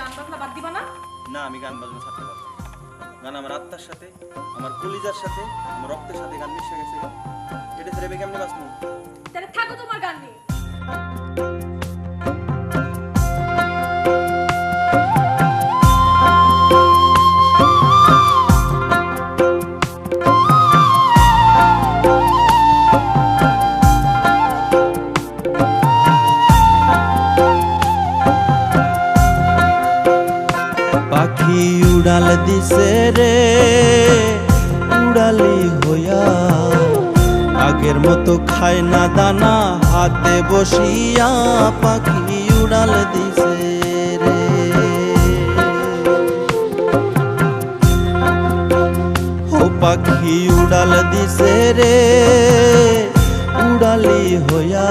গান বাজনা বাদ দিবা না? না, আমি গান বাজনা ছাড়তে পারবো না। গান আমার আত্মার সাথে, আমার কলিজার সাথে, আমার রক্তের সাথে গান মিশে গেছে। এটা ছেড়ে কেমনে বাঁচবো? তাহলে থাকো তোমার গান নিয়ে। পাখি উড়াল দিছে রে উড়ালি হইয়া, আগের মতো খায় না দানা হাতে বসিয়া। পাখি উড়াল দিছে রে, ও পাখি উড়াল দিছে রে উড়ালি হইয়া,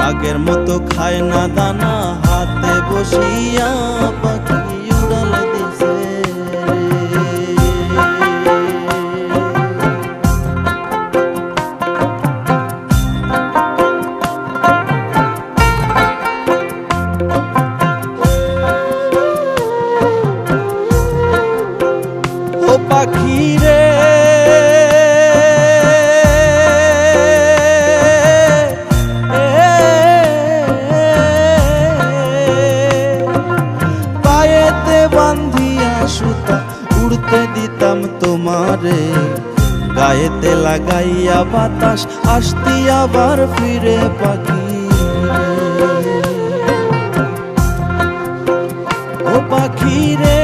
আগের মতো খায় না দানা হাতে বসিয়া। পাখি উড়াল দিছে ও পাখি রে বান্ধিয়া সুতা উড়তে দিতাম তোমারে, গায়েতে লাগাইয়া বাতাস আসতি আবার ফিরে। পাখি ও পাখি রে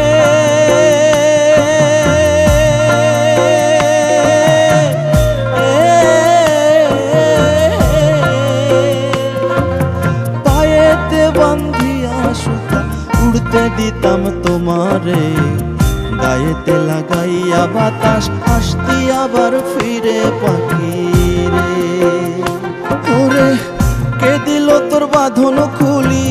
পায়েতে বান্ধিয়া সুতা উড়তে দিতাম তোমারে, গায়েতে লাগাইয়া বাতাস আসতি আবার ফিরে। পাখি রে ওরে কে দিল তোর বাঁধন খুলি,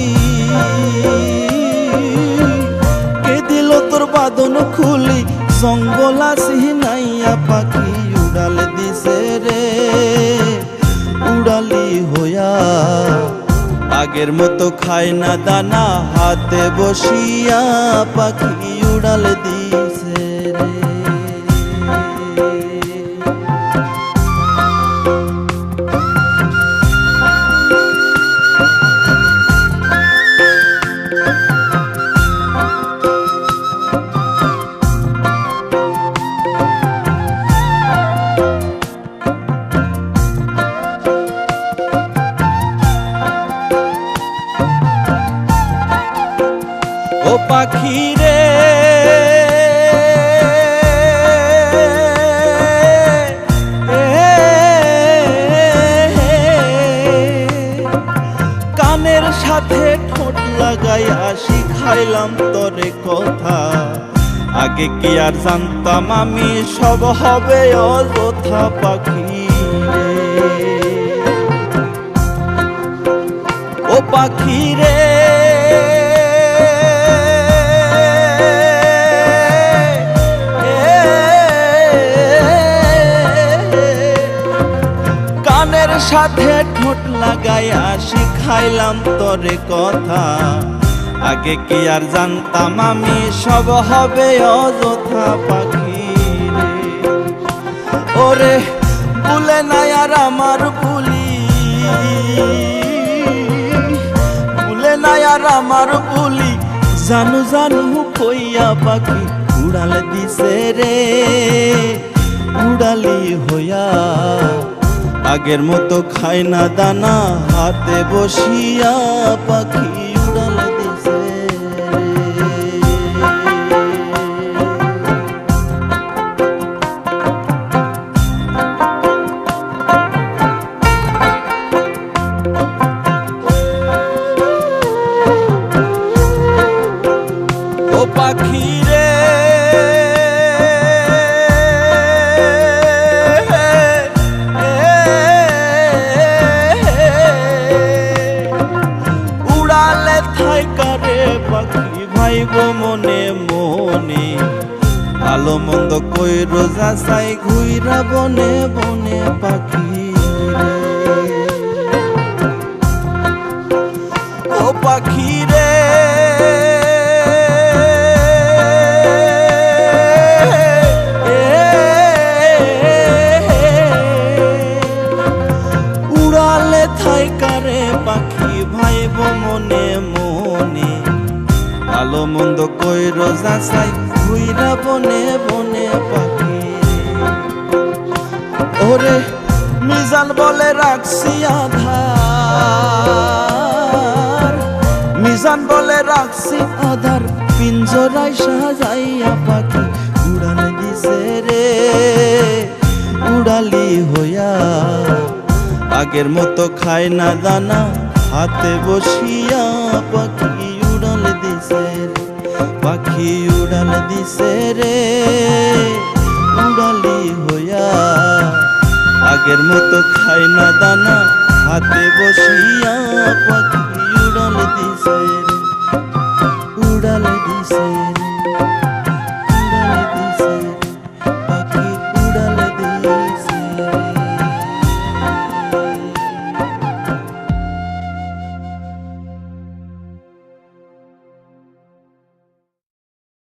কে দিল তোর বাঁধন খুলি, জঙ্গল আসি নাইয়া। পাখি উড়াল দিছে রে উড়ালি হইয়া, আগের মতো খায় না দানা হাতে বসিয়া। পাখি উড়াল দিছে রে। ও পাখি রে কানের সাথে ঠোঁট লাগাইয়া শিখাইলাম তোরে কথা, আগে কি আর জানতাম আমি সব হবে অযথা। পাখি রে ও পাখি রে কানের সাথে ঠোঁট লাগাইয়া শিখাইলাম তোরে কথা, আগে কি আর জানতাম আমি সব হবে অযথা। পাখি রে ওরে ভুলে নাই আর আমার ভুলি, ভুলে নাই আর আমার ভুলি, জানু জানু কইয়া। পাখি উড়াল দিছে রে উড়ালি হইয়া, আগের মতো খায় না দানা হাতে বসিয়া। পাখি উড়াল দিছে ও পাখি রে উড়ালে থাইকা রে পাখি ভাইব মনে মনে, ভালো মন্দ কইরো যাচাই ঘুইরা বনে বনে। পাখি ও পাখি রে ভালো মন্দ কইর যাচাই ঘুইরা বনে বনে পাখি ওরে মিজান বলে রাখছি আধার মিজান বলে রাখছি আধার পিঞ্জরায় সাজাইয়া পাখি উড়াল দিছে রে উড়ালি হইয়া আগের মতো খায় না দানা হাতে বসিয়া পাখি উড়াল দিছে রে পাখি উড়াল দিছে রে উড়ালি হইয়া আগের মতো খায় না দানা হাতে বসিয়া পাখি উড়াল দিছে রে উড়াল দিছে রে